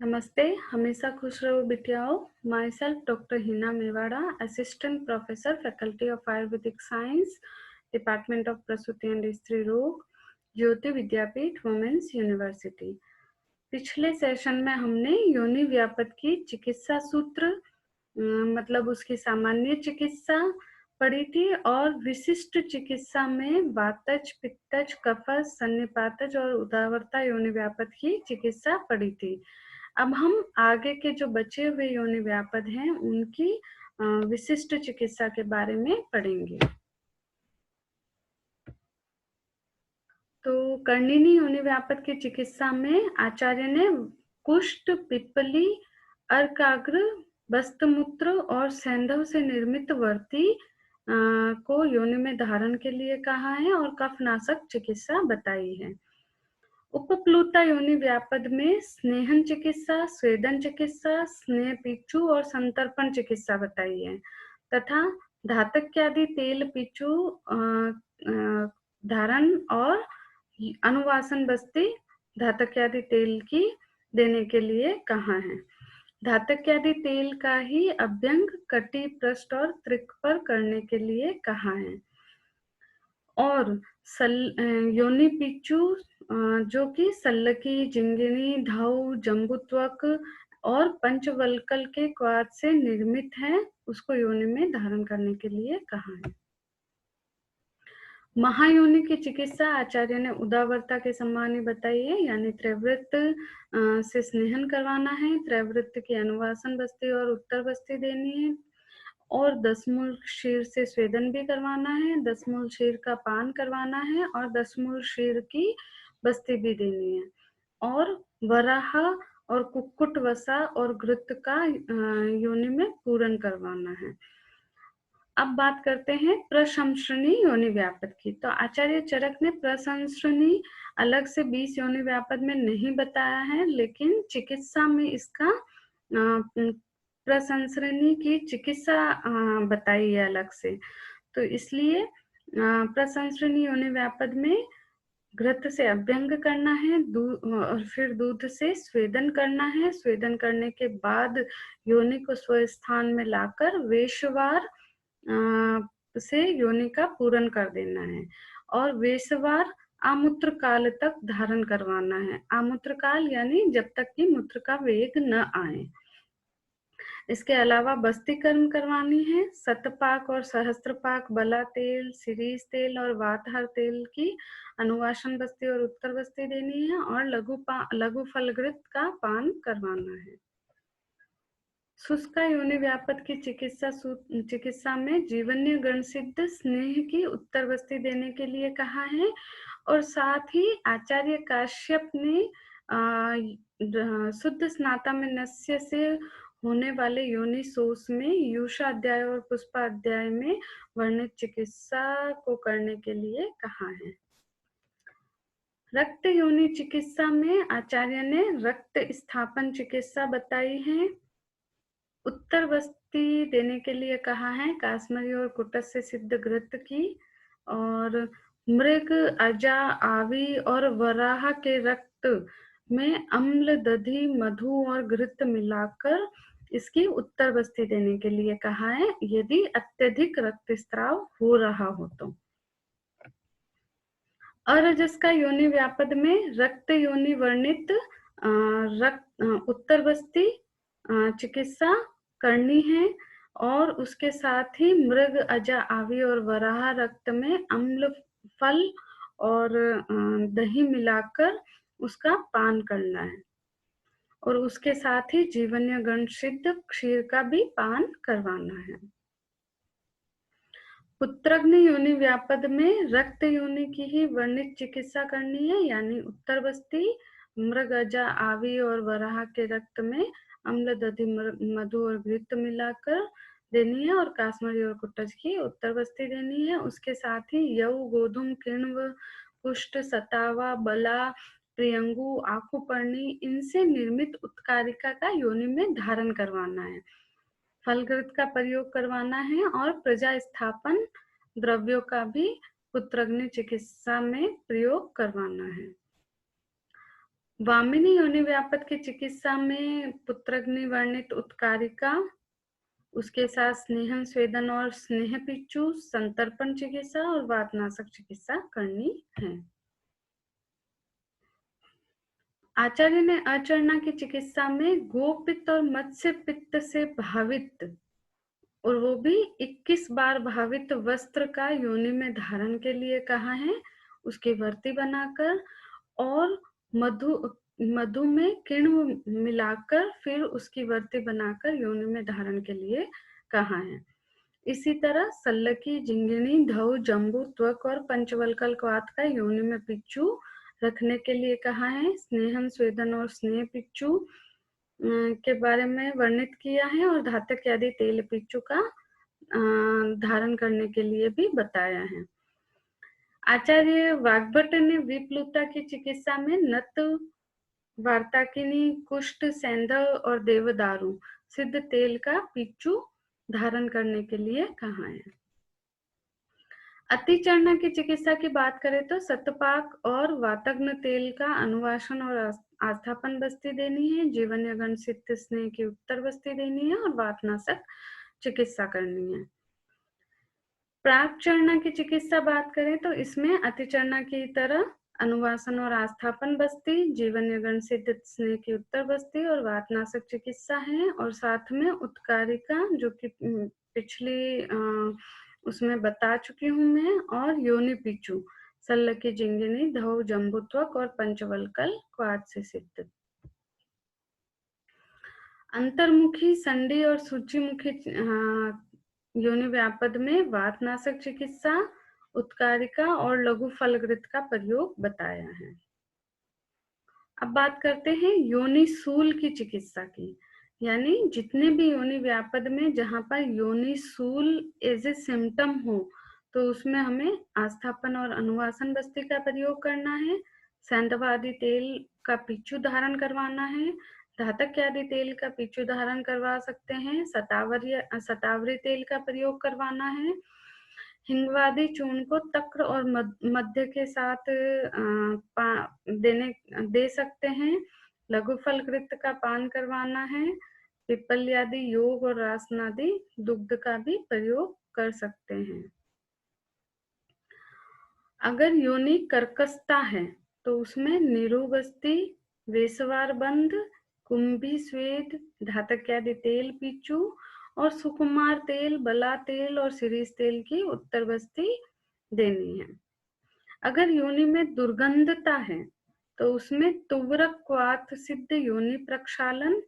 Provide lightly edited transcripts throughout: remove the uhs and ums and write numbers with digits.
नमस्ते, हमेशा खुश रहो बिटियाओ। Myself doctor Hina Mewada, assistant professor, faculty of Ayurvedic science, department of प्रसूति एंड स्त्री रोग, ज्योति विद्यापीठ वुमेन्स यूनिवर्सिटी। पिछले सेशन में हमने योनि व्यापत की चिकित्सा सूत्र मतलब उसकी सामान्य चिकित्सा पढ़ी थी और विशिष्ट चिकित्सा में वातज, पित्तज, कफज, सन्निपातज और उदावरता योनि व्यापत की चिकित्सा पढ़ी थी। अब हम आगे के जो बचे हुए योनि व्यापद हैं उनकी विशिष्ट चिकित्सा के बारे में पढ़ेंगे। तो कर्णिनी योनि व्यापद की चिकित्सा में आचार्य ने कुष्ठ, पिप्पली, अर्काग्र, बस्तमूत्र और सैंधव से निर्मित वर्ती को योनि में धारण के लिए कहा है और कफनाशक चिकित्सा बताई है। उपप्लुता योनि व्यापद में स्नेहन चिकित्सा, स्वेदन चिकित्सा, स्नेह पिच्चू और संतर्पण चिकित्सा बताई है तथा धातक्यादि तेल पिच्चू धारण और अनुवासन बस्ती धातक्यादि तेल की देने के लिए कहा है। धातक्यादि तेल का ही अभ्यंग कटी, पृष्ठ और त्रिक पर करने के लिए कहा है। और योनि पिच्चू जो कि सल्लकी, जिंगिनी, धौ, जम्बुत्वक और पंचवल्कल के क्वाथ से निर्मित है, उसको योनि में धारण करने के लिए कहा है। महायोनि की चिकित्सा आचार्य ने उदावरता के समान ही बताई है, यानी त्रैवृत्त से स्नेहन करवाना है, त्रैवृत्त की अनुवासन बस्ती और उत्तर बस्ती देनी है और दसमूल क्षीर से स्वेदन भी करवाना है, दसमूल क्षीर का पान करवाना है और दसमूल क्षीर की बस्ती भी देनी है और वराह और कुक्कुट वसा और घृत का योनि में पूरन करवाना है। अब बात करते हैं प्रशंसनी योनि व्यापद की। तो आचार्य चरक ने प्रशंसनी अलग से 20 योनि व्यापद में नहीं बताया है, लेकिन चिकित्सा में इसका प्रशंसनी की चिकित्सा बताई है अलग से। तो इसलिए प्रशंसनी योनि व्यापद में घृत से अभ्यंग करना है और फिर दूध से स्वेदन करना है। स्वेदन करने के बाद योनि को स्वस्थान में लाकर वेशवार से योनि का पूरण कर देना है और वेशवार आमूत्र काल तक धारण करवाना है। आमूत्र काल यानी जब तक कि मूत्र का वेग न आए। इसके अलावा बस्ती कर्म करवानी है। सतपाक और सहस्त्रपाक, बला तेल, शिरीष तेल और वातहर तेल की अनुवासन बस्ती और उत्तर बस्ती देनी है और लघु फलघृत का पान करवाना है। शुष्का योनि व्यापद की चिकित्सा में जीवन्य गण सिद्ध स्नेह की उत्तर बस्ती देने के लिए कहा है और साथ ही आचार्य काश्यप ने शुद्ध स्नाता में नस्य से होने वाले योनि शोष में यूषाध्याय और पुष्पाध्याय में वर्णित चिकित्सा को करने के लिए कहा है। रक्त योनि चिकित्सा में आचार्य ने रक्त स्थापन चिकित्सा बताई है। उत्तर बस्ती देने के लिए कहा है काश्मीरी और कुटस से सिद्ध घृत की और मृग, अजा, आवी और वराह के रक्त में अम्ल, दधि, मधु और घृत मिलाकर इसकी उत्तर बस्ती देने के लिए कहा है यदि अत्यधिक रक्तस्राव हो रहा हो तो। अरजस का योनि व्यापद में रक्त योनि वर्णित उत्तर बस्ती चिकित्सा करनी है और उसके साथ ही मृग, अजा, आवी और वराह रक्त में अम्ल, फल और दही मिलाकर उसका पान करना है और उसके साथ ही जीवन्य गण सिद्ध क्षीर का भी पान करवाना है। पुत्रग्नि योनि व्यापद में रक्त योनि की ही वर्णित चिकित्सा करनी है, यानी उत्तर बस्ती मृग, अजा, आवी और वराह के रक्त में अम्ल, दधि, मधु और घृत मिलाकर देनी है और काश्मीरी और कुटज की उत्तर बस्ती देनी है। उसके साथ ही यऊ, गोधुम, किण्व, कुष्ठ, सतावा, बला, प्रियंगु, आकुपर्णी इनसे निर्मित उत्कारिका का योनि में धारण करवाना है। फलघृत का प्रयोग करवाना है और प्रजा स्थापन द्रव्यों का भी पुत्रग्नि चिकित्सा में प्रयोग करवाना है। वामिनी योनि व्यापद की चिकित्सा में पुत्रग्नि वर्णित उत्कारिका, उसके साथ स्नेहन स्वेदन और स्नेह पिच्चू, संतर्पण चिकित्सा और वातनाशक चिकित्सा करनी है। आचार्य ने अचरणा की चिकित्सा में गोपित्त और मत्स्य पित्त से भावित, और वो भी 21 बार भावित वस्त्र का योनि में धारण के लिए कहा है, उसकी वर्ती बनाकर, और मधु मधु में किण्व मिलाकर फिर उसकी वर्ती बनाकर योनि में धारण के लिए कहा है। इसी तरह सल्लकी, झिंगिणी, धौ, जम्बू, त्वक और पंचवल्कल क्वाथ का योनि में पिच्चू रखने के लिए कहा है। स्नेहन स्वेदन और स्नेह पिच्चू के बारे में वर्णित किया है, और धातक आदि तेल पिच्चू का धारण करने के लिए भी बताया है। आचार्य वाग्भट ने विप्लुता की चिकित्सा में नत, वार्ताकिनी, कुष्ठ, सैंधव और देवदारू सिद्ध तेल का पिच्चू धारण करने के लिए कहा है। अतिचर्णा की चिकित्सा की बात करें तो सतपाक और वातग्न तेल का अनुवासन और आस्थापन बस्ती देनी है, जीवन यगन सिद्ध स्नेह की उत्तर बस्ती देनी है, और वातनाशक चिकित्सा करनी है। प्राक्चरणा की चिकित्सा बात करें तो इसमें अतिचरणा की तरह अनुवासन और आस्थापन बस्ती, जीवन यगन सिद्ध स्नेह की उत्तर बस्ती और वातनाशक चिकित्सा है, और साथ में उत्कारिका जो कि पिछली उसमें बता चुकी हूँ मैं, और योनि पिच्चू, सल्लकी, झिंगिनी, धौ, जम्बुत्वक और पंचवल्कल क्वाथ से सिद्ध। अंतर्मुखी, संडी और सूचीमुखी योनि व्यापद में वातनाशक चिकित्सा, उत्कारिका और लघु फलग्रित का प्रयोग बताया है। अब बात करते हैं योनि सूल की चिकित्सा की, यानी जितने भी योनि व्यापद में जहां पर योनि सूल एज ए सिम्टम हो तो उसमें हमें आस्थापन और अनुवासन बस्ती का प्रयोग करना है, सैंधवादि तेल का पिच्चू धारण करवाना है, धातक आदि तेल का पिच्चू धारण करवा सकते हैं, शतावरी तेल का प्रयोग करवाना है, हिंगवादी चूर्ण को तक्र और मध्य के साथ दे सकते हैं, लघु फलकृत का पान करवाना है, पिप्पल्यादि योग और रासनादि दुग्ध का भी प्रयोग कर सकते हैं। अगर योनि कर्कशता है तो उसमें निरुबस्ती, वेसवार बंद, कुंभी स्वेद, धातक आदि तेल पिच्चू और सुकुमार तेल, बला तेल और सिरीस तेल की उत्तर बस्ती देनी है। अगर योनि में दुर्गंधता है तो उसमें तुवरक क्वाथ सिद्ध योनि प्रक्षालन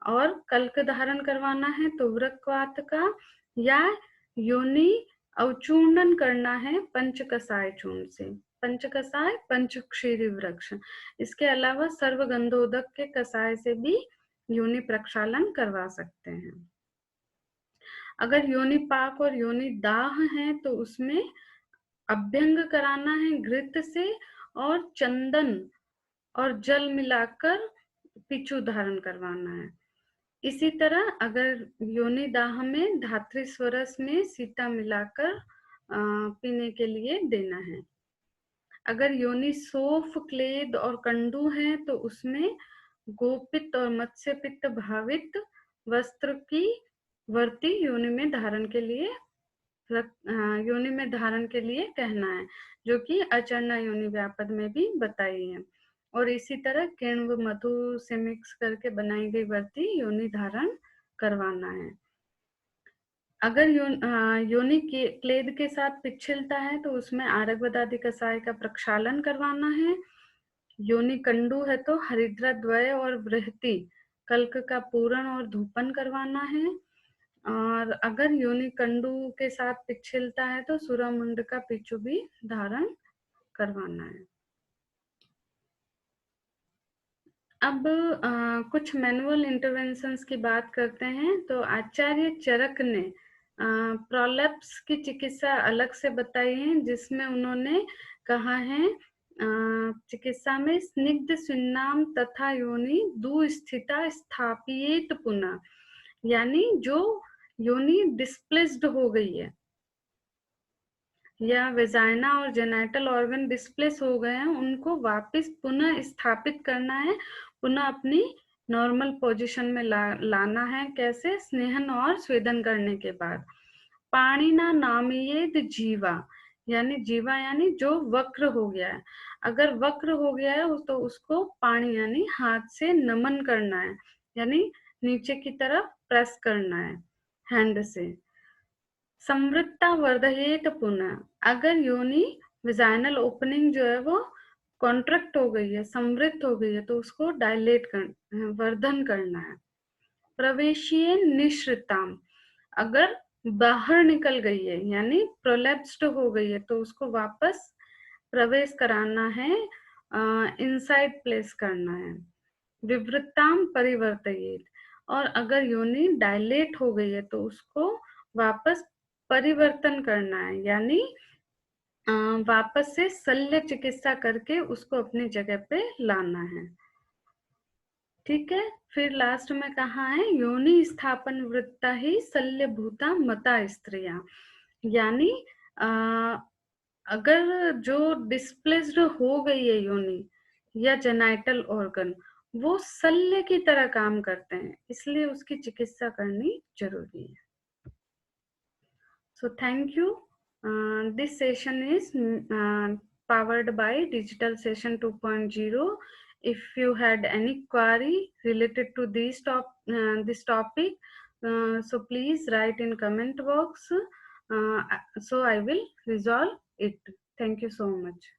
और कल्क धारण करवाना है तुवरक क्वाथ का, या योनि अवचूर्णन करना है पंचकसाय चूर्ण से। पंचकसाय पंचक्षीरी वृक्ष, इसके अलावा सर्वगंधोदक के कसाय से भी योनि प्रक्षालन करवा सकते हैं। अगर योनि पाक और योनि दाह है तो उसमें अभ्यंग कराना है घृत से, और चंदन और जल मिलाकर पिच्चू धारण करवाना है। इसी तरह अगर योनि दाह में धात्री स्वरस में सीता मिलाकर पीने के लिए देना है। अगर योनि सोफ, क्लेद और कंडू है तो उसमें गोपित्त और मत्स्य पित्त भावित वस्त्र की वर्ती योनि में धारण के लिए कहना है, जो कि अचरणा योनि व्यापद में भी बताई है। और इसी तरह किण्व मधु से मिक्स करके बनाई गई वर्ती योनि धारण करवाना है। अगर योनि के क्लेद के साथ पिच्छिलता है तो उसमें आरगवदादि कसाय का प्रक्षालन करवाना है। योनि कंडू है तो हरिद्रा द्वय और बृहति कल्क का पूरण और धूपन करवाना है। और अगर योनि कंडू के साथ पिच्छिलता है तो सुरामुंड का पिच्चू भी धारण करवाना है। अब कुछ मैनुअल इंटरवेंशंस की बात करते हैं। तो आचार्य चरक ने प्रोलेप्स की चिकित्सा अलग से बताई है, जिसमें उन्होंने कहा है चिकित्सा में स्निग्ध सुन्नाम तथा योनि दुस्थिता स्थापियेत पुनः, यानी जो योनि डिस्प्लेस्ड हो गई है या वेजाइना और जेनाइटल ऑर्गन डिस्प्लेस हो गए हैं, उनको वापस पुनः स्थापित करना है, पुनः अपनी नॉर्मल पोजीशन में लाना है। कैसे? स्नेहन और स्वेदन करने के बाद। पाणिना नामयेद जीवा, यानी जीवा यानी जो वक्र हो गया है। अगर वक्र हो गया है तो उसको पाणी यानी हाथ से नमन करना है, यानी नीचे की तरफ प्रेस करना है हैंड से। संवृत्ता वर्धयेत पुनः, अगर योनि विजाइनल ओपनिंग जो है वो कॉन्ट्रैक्ट हो गई है, संवृत्त हो गई है, तो उसको डायलेट कर वर्धन करना है। प्रवेशीय निश्रिताम, अगर बाहर निकल गई है यानी प्रोलैप्स्ड हो गई है, तो उसको वापस प्रवेश कराना है, इनसाइड प्लेस करना है। विवृताम परिवर्तयेत, और अगर योनि डायलेट हो गई है तो उसको वापस परिवर्तन करना है, यानी वापस से शल्य चिकित्सा करके उसको अपनी जगह पे लाना है। ठीक है। फिर लास्ट में कहा है योनि स्थापन वृत्ता ही शल्य भूता मता स्त्रिया, यानी अगर जो डिस्प्लेस्ड हो गई है योनि या जेनाइटल ऑर्गन, वो शल्य की तरह काम करते हैं, इसलिए उसकी चिकित्सा करनी जरूरी है। So thank you. This session is powered by Digital Session 2.0. If you had any query related to this topic, so please write in comment box. So I will resolve it. Thank you so much.